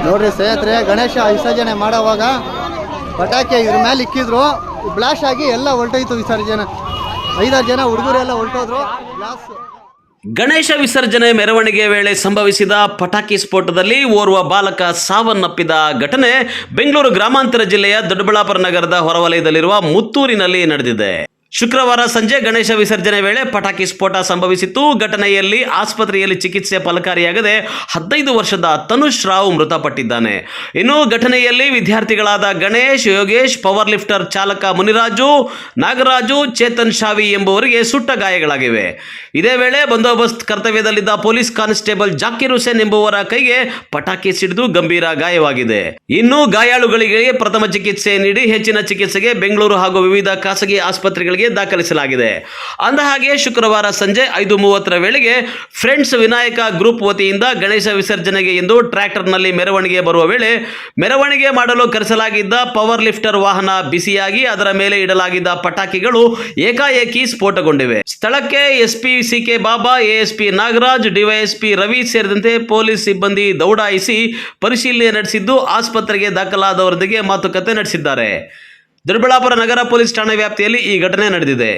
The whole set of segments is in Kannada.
ನೋಡ್ರಿ ಸ್ನೇಹಿತರೆ, ಗಣೇಶ ವಿಸರ್ಜನೆ ಮಾಡೋವಾಗ ಪಟಾಕಿ ಇದ್ರ ಮೇಲೆ ಇಕ್ಕಿದ್ರು, ಬ್ಲಾಸ್ಟ್ ಆಗಿ ಎಲ್ಲ ಹೊರಟೋಯ್ತು ವಿಸರ್ಜನೆ. 5-6 ಜನ ಹುಡುಗರೆಲ್ಲ ಹೊರಟೋದ್ರು. ಗಣೇಶ ವಿಸರ್ಜನೆ ಮೆರವಣಿಗೆ ವೇಳೆ ಸಂಭವಿಸಿದ ಪಟಾಕಿ ಸ್ಫೋಟದಲ್ಲಿ ಓರ್ವ ಬಾಲಕ ಸಾವನ್ನಪ್ಪಿದ ಘಟನೆ ಬೆಂಗಳೂರು ಗ್ರಾಮಾಂತರ ಜಿಲ್ಲೆಯ ದೊಡ್ಡಬಳ್ಳಾಪುರ ನಗರದ ಹೊರವಲಯದಲ್ಲಿರುವ ಮುತ್ತೂರಿನಲ್ಲಿ ನಡೆದಿದೆ. ಶುಕ್ರವಾರ ಸಂಜೆ ಗಣೇಶ ವಿಸರ್ಜನೆ ವೇಳೆ ಪಟಾಕಿ ಸ್ಫೋಟ ಸಂಭವಿಸಿತ್ತು. ಘಟನೆಯಲ್ಲಿ ಆಸ್ಪತ್ರೆಯಲ್ಲಿ ಚಿಕಿತ್ಸೆ ಫಲಕಾರಿಯಾಗದೆ 15 ವರ್ಷದ ತನುಷ್ ರಾವ್ ಮೃತಪಟ್ಟಿದ್ದಾನೆ. ಇನ್ನು ಘಟನೆಯಲ್ಲಿ ವಿದ್ಯಾರ್ಥಿಗಳಾದ ಗಣೇಶ್, ಯೋಗೇಶ್, ಪವರ್ ಲಿಫ್ಟರ್ ಚಾಲಕ ಮುನಿರಾಜು, ನಾಗರಾಜು, ಚೇತನ್ ಶಾವಿ ಎಂಬುವರಿಗೆ ಸುಟ್ಟ ಗಾಯಗಳಾಗಿವೆ. ಇದೇ ವೇಳೆ ಬಂದೋಬಸ್ತ್ ಕರ್ತವ್ಯದಲ್ಲಿದ್ದ ಪೊಲೀಸ್ ಕಾನ್ಸ್ಟೇಬಲ್ ಜಾಕಿರ್ ಹುಸೇನ್ ಎಂಬುವರ ಕೈಗೆ ಪಟಾಕಿ ಸಿಡಿದು ಗಂಭೀರ ಗಾಯವಾಗಿದೆ. ಇನ್ನು ಗಾಯಾಳುಗಳಿಗೆ ಪ್ರಥಮ ಚಿಕಿತ್ಸೆ ನೀಡಿ ಹೆಚ್ಚಿನ ಚಿಕಿತ್ಸೆಗೆ ಬೆಂಗಳೂರು ಹಾಗೂ ವಿವಿಧ ಖಾಸಗಿ ಆಸ್ಪತ್ರೆಗಳಿಗೆ ದಾಖಲಿಸಲಾಗಿದೆ. ಅಂದಹಾಗೆ ಶುಕ್ರವಾರ ಸಂಜೆ 5:30 ವೇಳೆಗೆ ಫ್ರೆಂಡ್ಸ್ ವಿನಾಯಕ ಗ್ರೂಪ್ ವತಿಯಿಂದ ಗಣೇಶ ವಿಸರ್ಜನೆಗೆ ಎಂದು ಟ್ರ್ಯಾಕ್ಟರ್ನಲ್ಲಿ ಮೆರವಣಿಗೆ ಬರುವ ವೇಳೆ ಮೆರವಣಿಗೆ ಮಾಡಲು ಕರೆಸಲಾಗಿದ್ದ ಪವರ್ ಲಿಫ್ಟರ್ ವಾಹನ ಬಿಸಿಯಾಗಿ ಅದರ ಮೇಲೆ ಇಡಲಾಗಿದ್ದ ಪಟಾಕಿಗಳು ಏಕಾಏಕಿ ಸ್ಫೋಟಗೊಂಡಿವೆ. ಸ್ಥಳಕ್ಕೆ ಎಸ್ಪಿ ಸಿಕೆ ಬಾಬಾ, ಎಎಸ್ಪಿ ನಾಗರಾಜ್, ಡಿವೈಎಸ್ಪಿ ರವಿ ಸೇರಿದಂತೆ ಪೊಲೀಸ್ ಸಿಬ್ಬಂದಿ ದೌಡಾಯಿಸಿ ಪರಿಶೀಲನೆ ನಡೆಸಿದ್ದು ಆಸ್ಪತ್ರೆಗೆ ದಾಖಲಾದವರೊಂದಿಗೆ ಮಾತುಕತೆ ನಡೆಸಿದ್ದಾರೆ. ದೊಡ್ಡಬಳ್ಳಾಪುರ ನಗರ ಪೊಲೀಸ್ ಠಾಣೆ ವ್ಯಾಪ್ತಿಯಲ್ಲಿ ಈ ಘಟನೆ ನಡೆದಿದೆ.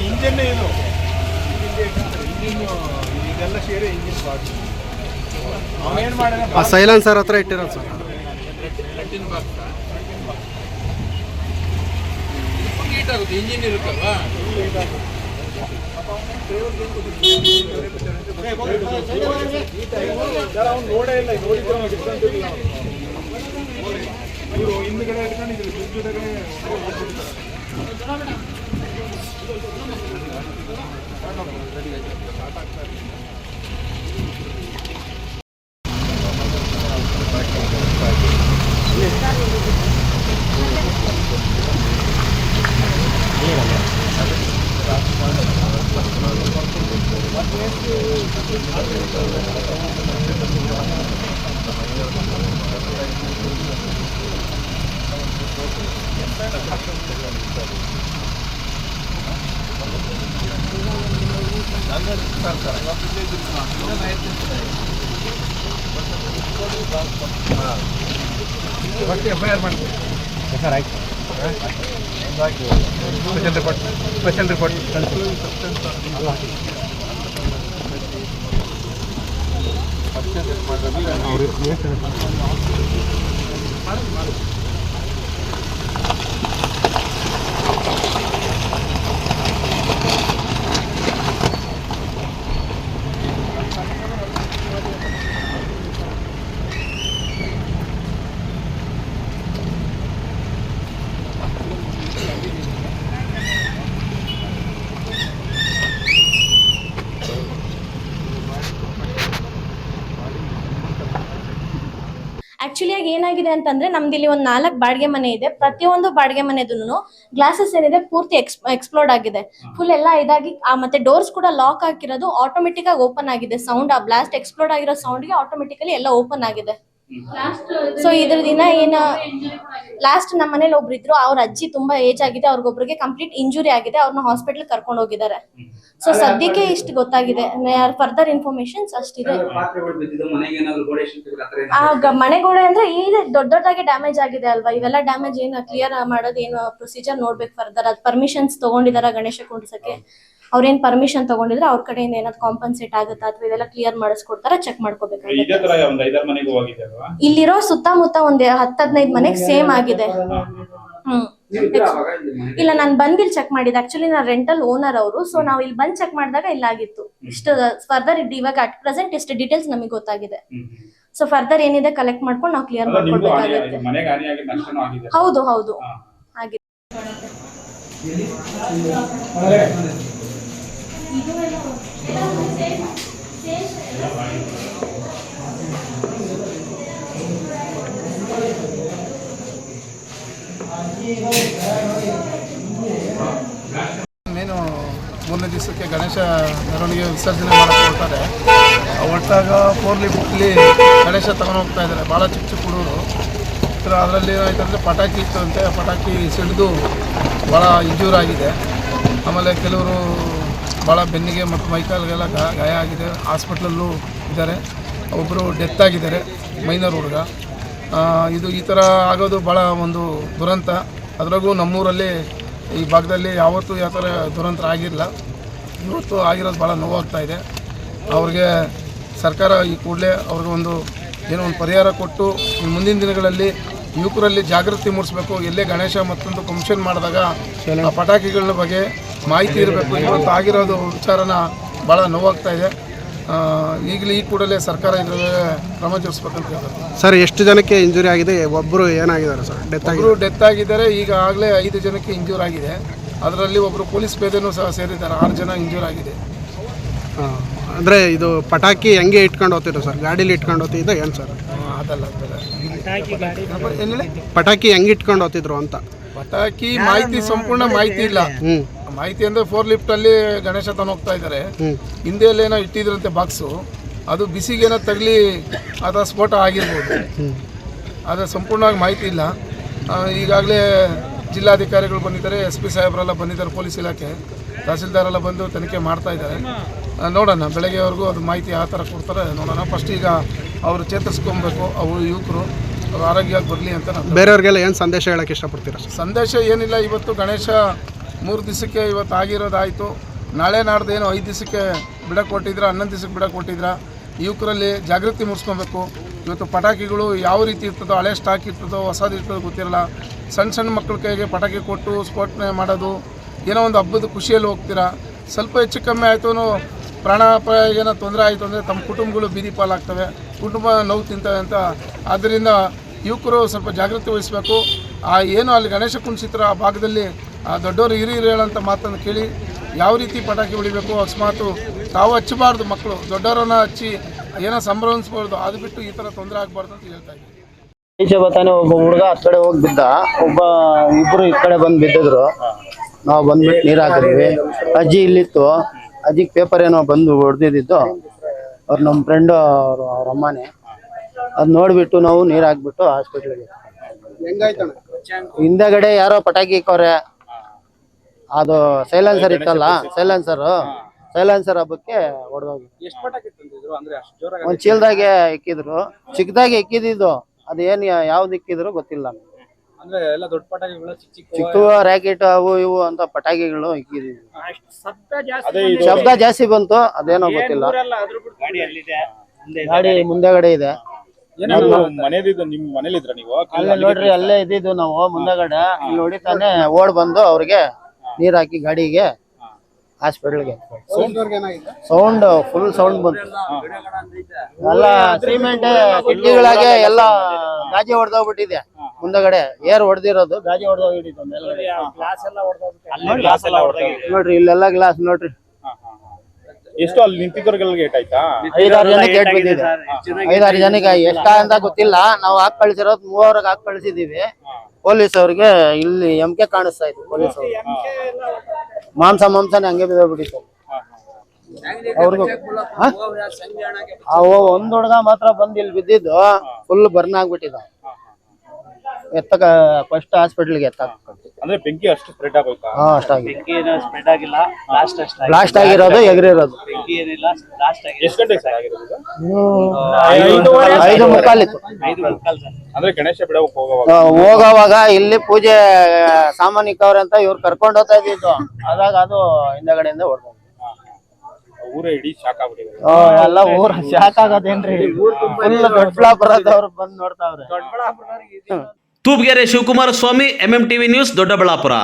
ಇಂಜಿನ್ ಇದು ಇದೆಲ್ಲ ಸೇರಿ ಇಂಜಿನ್ ಬಾಕ್ಸ್ ಏನು ಮಾಡಿದ ಸೈಲೆನ್ಸರ್ ಹತ್ರ ಇಟ್ಟಿರೋದು ಸರ್. ಹೀಟ್ ಆಗುತ್ತೆ, ಇಂಜಿನ್ ಇರುತ್ತಲ್ವಾ. ನೋಡೇ ಇಲ್ಲ, ನೋಡಿದ್ರೆ ಇವರು ಹಿಂದ್ಗಡೆ ಇಟ್ಕೊಂಡಿದ್ರು. FIR ಮಾಡ್ತೀವಿ ಸರ್. ಆಯ್ತು, ಸ್ಪೆಷಲ್ ರಿಪೋರ್ಟ್ ಆಕ್ಚುಲಿ ಆಗಿ ಏನಾಗಿದೆ ಅಂತಂದ್ರೆ ನಮ್ದು ಇಲ್ಲಿ ಒಂದು 4 ಬಾಡಿಗೆ ಮನೆ ಇದೆ. ಪ್ರತಿಯೊಂದು ಬಾಡಿಗೆ ಮನೆದೂ ಗ್ಲಾಸಸ್ ಏನಿದೆ ಪೂರ್ತಿ ಎಕ್ಸ್ಪ್ಲೋರ್ಡ್ ಆಗಿದೆ. ಫುಲ್ ಎಲ್ಲ ಇದಾಗಿ ಮತ್ತೆ ಡೋರ್ಸ್ ಕೂಡ ಲಾಕ್ ಹಾಕಿರೋದು ಆಟೋಮೆಟಿಕ್ ಆಗಿ ಓಪನ್ ಆಗಿದೆ. ಸೌಂಡ್ ಆ ಬ್ಲಾಸ್ಟ್ ಎಕ್ಸ್ಪ್ಲೋರ್ಡ್ ಆಗಿರೋ ಸೌಂಡ್ಗೆ ಆಟೋಮೆಟಿಕಲಿ ಎಲ್ಲ ಓಪನ್ ಆಗಿದೆ. ಸೊ ಇದ್ರ ದಿನ ಏನ ಲಾಸ್ಟ್ ನಮ್ಮ ಮನೇಲಿ ಒಬ್ರು ಇದ್ರು, ಅವ್ರ ಅಜ್ಜಿ ತುಂಬಾ ಏಜ್ ಆಗಿದೆ, ಅವ್ರಿಗೊಬ್ರಿಗೆ ಕಂಪ್ಲೀಟ್ ಇಂಜುರಿ ಆಗಿದೆ, ಅವ್ರನ್ನ ಹಾಸ್ಪಿಟಲ್ ಕರ್ಕೊಂಡು ಹೋಗಿದ್ದಾರೆ. ಸೊ ಸದ್ಯಕ್ಕೆ ಇಷ್ಟು ಗೊತ್ತಾಗಿದೆ. Further informations ಅಷ್ಟಿದೆ. ಮನೆಗೋಡೆ ಅಂದ್ರೆ ಈಗ ದೊಡ್ಡದಾಗಿ ಡ್ಯಾಮೇಜ್ ಆಗಿದೆ ಅಲ್ವಾ, ಇವೆಲ್ಲ ಡ್ಯಾಮೇಜ್ ಏನು ಕ್ಲಿಯರ್ ಮಾಡೋದು ಏನು ಪ್ರೊಸೀಜರ್ ನೋಡ್ಬೇಕು ಫರ್ದರ್. ಅದ್ ಪರ್ಮಿಷನ್ಸ್ ತಗೊಂಡಿದಾರ ಗಣೇಶ ಕುಂಡ್ಸಕ್ಕೆ, ಅವ್ರೇನ್ ಪರ್ಮಿಷನ್ ತಗೊಂಡಿದ್ರೆ ಅವ್ರ ಕಡೆಯಿಂದ ಏನಾದ್ರು ಕಾಂಪನ್ಸೇಟ್ ಆಗುತ್ತಾ ಅಥವಾ ಇದೆಲ್ಲ ಕ್ಲಿಯರ್ ಮಾಡಿಸ್ಕೊಡ್ತಾರ ಚೆಕ್ ಮಾಡ್ಕೋಬೇಕಾಗುತ್ತೆ. ಇಲ್ಲಿರೋ ಸುತ್ತಮುತ್ತ ಒಂದ್ 10-15 ಮನೆಗೆ ಸೇಮ್ ಆಗಿದೆ. ಇಲ್ಲ, ನಾನು ಬಂದ್ ಇಲ್ಲಿ ಚೆಕ್ ಮಾಡಿದೆ. ಆಕ್ಚುಲಿ ನಾನು ರೆಂಟಲ್ ಓನರ್ ಅವರು. ಸೊ ನಾವು ಇಲ್ಲಿ ಬಂದ್ ಚೆಕ್ ಮಾಡಿದಾಗ ಇಲ್ಲಾಗಿತ್ತು. ಇಷ್ಟು ಫರ್ದರ್ ಇವಾಗ ಅಟ್ ಪ್ರೆಸೆಂಟ್ ಇಷ್ಟು ಡೀಟೇಲ್ಸ್ ನಮಗೆ ಗೊತ್ತಾಗಿದೆ. ಸೊ ಫರ್ದರ್ ಏನಿದೆ ಕಲೆಕ್ಟ್ ಮಾಡ್ಕೊಂಡು ನಾವು ಕ್ಲಿಯರ್ ಮಾಡ್ಕೊಡ್ಬೇಕಾಗುತ್ತೆ. ಹೌದು ಹೌದು ಆಗಿದೆ. ಮೆರವಣಿಗೆ ವಿಸರ್ಜನೆ ಮಾಡಕ್ಕೆ ಹೊರಟಾರೆ. ಹೊರಟಾಗ 4 ಲಿಫ್ಟಲ್ಲಿ ಗಣೇಶ ತಗೊಂಡು ಹೋಗ್ತಾ ಇದ್ದಾರೆ. ಭಾಳ ಚಿಕ್ಕ ಚಿಕ್ಕ ಹುಡುಗರು. ಅದರಲ್ಲಿ ಏನಾಯ್ತು ಅಂದರೆ ಪಟಾಕಿ ಇತ್ತಂತೆ, ಪಟಾಕಿ ಸಿಡಿದು ಭಾಳ ಇಂಜೂರ್ ಆಗಿದೆ. ಆಮೇಲೆ ಕೆಲವರು ಭಾಳ ಬೆನ್ನಿಗೆ ಮತ್ತು ಮೈಕಾಲ್ಗೆಲ್ಲ ಗಾಯ ಆಗಿದೆ. ಹಾಸ್ಪಿಟ್ಲಲ್ಲೂ ಇದ್ದಾರೆ. ಒಬ್ಬರು ಡೆತ್ ಆಗಿದ್ದಾರೆ, ಮೈನರ್ ಹುಡುಗ. ಇದು ಈ ಥರ ಆಗೋದು ಭಾಳ ಒಂದು ದುರಂತ. ಅದರಾಗೂ ನಮ್ಮೂರಲ್ಲಿ ಈ ಭಾಗದಲ್ಲಿ ಯಾವತ್ತೂ ಯಾವ ಥರ ದುರಂತ ಆಗಿರಲಿಲ್ಲ. ಇವತ್ತು ಆಗಿರೋದು ಭಾಳ ನೋವಾಗ್ತಾ ಇದೆ. ಅವ್ರಿಗೆ ಸರ್ಕಾರ ಈ ಕೂಡಲೇ ಅವ್ರಿಗೆ ಒಂದು ಪರಿಹಾರ ಕೊಟ್ಟು ಮುಂದಿನ ದಿನಗಳಲ್ಲಿ ಯುವಕರಲ್ಲಿ ಜಾಗೃತಿ ಮೂಡಿಸ್ಬೇಕು. ಎಲ್ಲೇ ಗಣೇಶ ಮತ್ತೊಂದು ಫಂಕ್ಷನ್ ಮಾಡಿದಾಗ ಆ ಪಟಾಕಿಗಳ ಬಗ್ಗೆ ಮಾಹಿತಿ ಇರಬೇಕು. ಇವತ್ತು ಆಗಿರೋದು ವಿಚಾರನ ಭಾಳ ನೋವಾಗ್ತಾ ಇದೆ. ಈಗಲೇ ಈ ಕೂಡಲೇ ಸರ್ಕಾರ ಇದ್ರ ಮೇಲೆ ಕ್ರಮ ಜರುಗಿಸ್ಬೇಕಂತ ಹೇಳ್ತಾರೆ. ಸರ್, ಎಷ್ಟು ಜನಕ್ಕೆ ಇಂಜುರಿ ಆಗಿದೆ? ಒಬ್ಬರು ಏನಾಗಿದ್ದಾರೆ ಸರ್? ಒಬ್ಬರು ಡೆತ್ ಆಗಿದ್ದಾರೆ. ಈಗಾಗಲೇ 5 ಜನಕ್ಕೆ ಇಂಜೂರ್ ಆಗಿದೆ. ಅದರಲ್ಲಿ ಒಬ್ಬರು ಪೊಲೀಸ್ ಪೇದೆನೂ ಸಹ ಸೇರಿದ್ದಾರೆ. 6 ಜನ ಇಂಜೂರ್ ಆಗಿದೆ. ಅಂದರೆ ಇದು ಪಟಾಕಿ ಹೆಂಗೆ ಇಟ್ಕೊಂಡು ಹೋಗ್ತಿದ್ರು ಸರ್? ಗಾಡೀಲಿ ಇಟ್ಕೊಂಡು ಹೋಗ್ತಿದ್ದ ಏನು ಸರ್? ಅದಲ್ಲ ಪಟಾಕಿ ಹೆಂಗೆ ಇಟ್ಕೊಂಡು ಹೋಗ್ತಿದ್ರು ಅಂತ. ಪಟಾಕಿ ಮಾಹಿತಿ ಸಂಪೂರ್ಣ ಮಾಹಿತಿ ಇಲ್ಲ. ಮಾಹಿತಿ ಅಂದರೆ 4 ಲಿಫ್ಟಲ್ಲಿ ಗಣೇಶ ತಂದು ಹೋಗ್ತಾ ಇದ್ದಾರೆ. ಹಿಂದೆಯಲ್ಲಿ ಏನೋ ಇಟ್ಟಿದ್ರಂತೆ ಬಾಕ್ಸು. ಅದು ಬಿಸಿಗೇನೋ ತಗಲಿ ಅಥವಾ ಸ್ಫೋಟ ಆಗಿರ್ಬೋದು. ಆದರೆ ಸಂಪೂರ್ಣವಾಗಿ ಮಾಹಿತಿ ಇಲ್ಲ. ಈಗಾಗಲೇ ಜಿಲ್ಲಾಧಿಕಾರಿಗಳು ಬಂದಿದ್ದಾರೆ, SP ಸಾಹೇಬರೆಲ್ಲ ಬಂದಿದ್ದಾರೆ, ಪೊಲೀಸ್ ಇಲಾಖೆ ತಹಸೀಲ್ದಾರೆಲ್ಲ ಬಂದು ತನಿಖೆ ಮಾಡ್ತಾ ಇದ್ದಾರೆ. ನೋಡೋಣ, ಬೆಳಗ್ಗೆವರೆಗೂ ಅದು ಮಾಹಿತಿ ಯಾವ ಥರ ಕೊಡ್ತಾರೆ ನೋಡೋಣ. ಫಸ್ಟ್ ಈಗ ಅವರು ಚೇತರಿಸ್ಕೊಬೇಕು. ಅವರು ಯುವಕರು ಅವ್ರು ಆರೋಗ್ಯವಾಗಿ ಬರಲಿ ಅಂತ ನಾನು ಬೇರೆಯವ್ರಿಗೆಲ್ಲ ಏನು ಸಂದೇಶ ಹೇಳೋಕ್ಕೆ ಇಷ್ಟಪಡ್ತೀರಾ ಸರ್? ಸಂದೇಶ ಏನಿಲ್ಲ. ಇವತ್ತು ಗಣೇಶ 3 ದಿವಸಕ್ಕೆ ಇವತ್ತು ಆಗಿರೋದಾಯಿತು. ನಾಳೆ ನಾಡ್ದು ಏನೋ 5 ದಿವಸಕ್ಕೆ ಬಿಡಕ್ಕೆ ಕೊಟ್ಟಿದ್ರ, 11 ದಿವಸಕ್ಕೆ ಬಿಡಕ್ಕೆ ಕೊಟ್ಟಿದ್ರ. ಯುವಕರಲ್ಲಿ ಜಾಗೃತಿ ಮೂಡಿಸ್ಕೊಬೇಕು. ಇವತ್ತು ಪಟಾಕಿಗಳು ಯಾವ ರೀತಿ ಇರ್ತದೋ, ಹಳೆ ಸ್ಟಾಕ್ ಇರ್ತದೋ, ಹೊಸದು ಇರ್ತದೋ ಗೊತ್ತಿರಲ್ಲ. ಸಣ್ಣ ಮಕ್ಕಳ ಕೈಗೆ ಪಟಾಕಿ ಕೊಟ್ಟು ಸ್ಫೋಟನೆ ಮಾಡೋದು, ಏನೋ ಒಂದು ಹಬ್ಬದ ಖುಷಿಯಲ್ಲಿ ಹೋಗ್ತೀರಾ. ಸ್ವಲ್ಪ ಹೆಚ್ಚು ಕಮ್ಮಿ ಆಯಿತು, ಪ್ರಾಣಾಪಾಯ ಏನೋ ತೊಂದರೆ ಆಯಿತು ಅಂದರೆ ತಮ್ಮ ಕುಟುಂಬಗಳು ಬೀದಿ ಪಾಲಾಗ್ತವೆ, ಕುಟುಂಬ ನೋವು ತಿಂತವೆ ಅಂತ. ಆದ್ದರಿಂದ ಯುವಕರು ಸ್ವಲ್ಪ ಜಾಗೃತಿ ವಹಿಸಬೇಕು. ಏನು ಅಲ್ಲಿ ಗಣೇಶ ಕುಣಿಸಿತ್ರ ಆ ಭಾಗದಲ್ಲಿ ದೊಡ್ಡವರು ಹಿರಿಯರು ಹೇಳೋಂಥ ಮಾತನ್ನು ಕೇಳಿ ಯಾವ ರೀತಿ ಪಟಾಕಿ ಹೊಡಿಬೇಕು. ಅಕಸ್ಮಾತು ತಾವು ಹಚ್ಚಬಾರ್ದು, ಮಕ್ಕಳು ದೊಡ್ಡವರನ್ನ ಹಚ್ಚಿ ಏನೋ ಸಂಭ್ರಮಿಸ್ಬಾರ್ದು. ಅದು ಬಿಟ್ಟು ಈ ಥರ ತೊಂದರೆ ಆಗಬಾರ್ದು ಅಂತ ಹೇಳ್ತಾ ಇದ್ದೀನಿ. ಈಚೆ ಬರ್ತಾನೆ ಒಬ್ಬ ಹುಡುಗ ಆ ಕಡೆ ಹೋಗಿ ಬಿದ್ದ, ಇಬ್ರು ಈ ಕಡೆ ಬಂದು ಬಿದ್ದಿದ್ರು. ನಾವು ಬಂದ್ಬಿಟ್ಟು ನೀರು ಹಾಕಿದ್ವಿ. ಅಜ್ಜಿ ಇಲ್ಲಿತ್ತು, ಅಜ್ಜಿಗೆ ಪೇಪರ್ ಏನೋ ಬಂದು ಹೊಡೆದಿದ್ದು. ಅವ್ರು ನಮ್ಮ ಫ್ರೆಂಡು ಅವ್ರ ಅಮ್ಮನೇ. ಅದು ನೋಡಿಬಿಟ್ಟು ನಾವು ನೀರು ಹಾಕ್ಬಿಟ್ಟು ಹಾಸ್ಪಿಟ್ಲಿಗೆ. ಹಿಂದೆಗಡೆ ಯಾರೋ ಪಟಾಕಿ ಇಕ್ಕವ್ರೆ. ಅದು ಸೈಲೆನ್ಸರ್ ಇತ್ತಲ್ಲ, ಸೈಲೆನ್ಸರ್ ಹಬ್ಬಕ್ಕೆ ಹೊಡೆದೋಗಿ ಒಂದು ಚೀಲದಾಗೆ ಇಕ್ಕಿದ್ರು. ಚಿಕ್ಕದಾಗೆ ಇಕ್ಕಿದ್ದು. ಅದೇನು ಯಾವ್ದು ಇಕ್ಕಿದ್ರು ಗೊತ್ತಿಲ್ಲ. ಚಿಕ್ಕ ರ್ಯಾಕೆಟ್ ಅವು ಇವು ಅಂತ ಪಟಾಕಿಗಳು ಇಕ್ಕಿದ್ವಿ. ಶಬ್ದ ಜಾಸ್ತಿ ಬಂತು, ಅದೇನೋ ಗೊತ್ತಿಲ್ಲ. ಗಾಡಿ ಮುಂದೆಗಡೆ ಇದೆ. ಅಲ್ಲೇ ನೋಡ್ರಿ, ಅಲ್ಲೇ ಇದ್ದಿದ್ದು ನಾವು ಮುಂದೆಗಡೆ. ಇಲ್ಲಿ ಹೊಡಿತಾನೆ ಓಡ್ ಬಂದು ಅವ್ರಿಗೆ ನೀರ್ ಹಾಕಿ ಗಾಡಿಗೆ ಹಾಸ್ಪಿಟಲ್ಗೆ. ಸೌಂಡ್ ಫುಲ್ ಸೌಂಡ್ ಬಂತು. ಎಲ್ಲ ಸಿಮೆಂಟ್ ಕಿಟಕಿಗಳಾಗೆ ಎಲ್ಲ ಗಾಜಿ ಹೊಡೆದೋಗ್ಬಿಟ್ಟಿದೆ. ಮುಂದಗಡೆ ಏರ್ ಹೊಡೆದಿರೋದು ಗಾಜಿ ಹೊಡೆದೋಗ್ಬಿಟ್ಟಿತ್ತು. ನೋಡ್ರಿ ಇಲ್ಲೆಲ್ಲ ಗ್ಲಾಸ್ ನೋಡ್ರಿ. ಎಷ್ಟು ಅಲ್ಲಿ ನಿಂತಿದ್ದವ್ರಿಗೆಲ್ಲ ಗೇಟ್ ಆಯ್ತಾ? 5-6 ಜನಕ್ಕೆ ಗೇಟ್ ಬಿದ್ದಿದೆ. 5-6 ಜನಕ್ಕೆ ಎಷ್ಟ ಅಂತ ಗೊತ್ತಿಲ್ಲ. ನಾವು ಹಾಕಿ ಕಳಿಸಿರೋದು 3 ಹಾಕಿ ಕಳಿಸಿದೀವಿ. ಪೊಲೀಸ್ ಅವ್ರಿಗೆ ಇಲ್ಲಿ MK ಕಾಣಿಸ್ತಾ ಇತ್ತು. ಪೊಲೀಸ್ ಅವ್ರಿಗೆ ಮಾಂಸನೇ ಹಂಗೆ ಬಿದ್ದೋಗ್ಬಿಟ್ಟಿತ್ತು ಅವ್ರಿಗೂ. ಒಂದ್ ಹುಡುಗ ಮಾತ್ರ ಬಂದು ಇಲ್ಲಿ ಬಿದ್ದಿದ್ದು ಫುಲ್ ಬರ್ನ್ ಆಗ್ಬಿಟ್ಟಿದ. ಫಸ್ಟ್ ಹಾಸ್ಪಿಟಲ್ಗೆ ಅಂದ್ರೆ ಬೆಂಕಿ ಅಷ್ಟು ಸ್ಪ್ರೆಡ್ ಆಗೋಯ್ತಾ? ಬ್ಲಾಸ್ಟ್ ಆಗಿರೋದು, ಎಗರಿರೋದು. ಎಷ್ಟು ಗಂಟೆಗೆ ಸರ್ ಆಗಿರೋದು? 5:45 ಅಂದ್ರೆ ಗಣೇಶ ಬಿಡೋಕೆ ಹೋಗೋವಾಗ ಇಲ್ಲಿ ಪೂಜೆ ಸಾಮಾನ್ ಇಕ್ಕವ್ರೆ ಅಂತ ಇವ್ರು ಕರ್ಕೊಂಡು ಹೋಗ್ತಾ ಇದ್ದಿದ್ದು. ಆದಾಗ ಅದು ಹಿಂದಗಡೆಯಿಂದ ಹೊಡ್ಕೊಂಡು ಊರೇ ಇಡೀ ಶಾಕ್ ಆಗ್ಬಿಟ್ಟಿದೆ. ಎಲ್ಲ ಊರ ಶಾಕ್ ಆಗೋದೇನ್ರಿ, ಫುಲ್ ದೊಡ್ಡಬಳ್ಳಾಪುರದವ್ರು ಬಂದು ನೋಡ್ತಾವ್ರೆ. ತೂಬ್ಗೆರೆ ಶಿವಕುಮಾರ ಸ್ವಾಮಿ, MMTV ನ್ಯೂಸ್, ದೊಡ್ಡಬಳ್ಳಾಪುರ.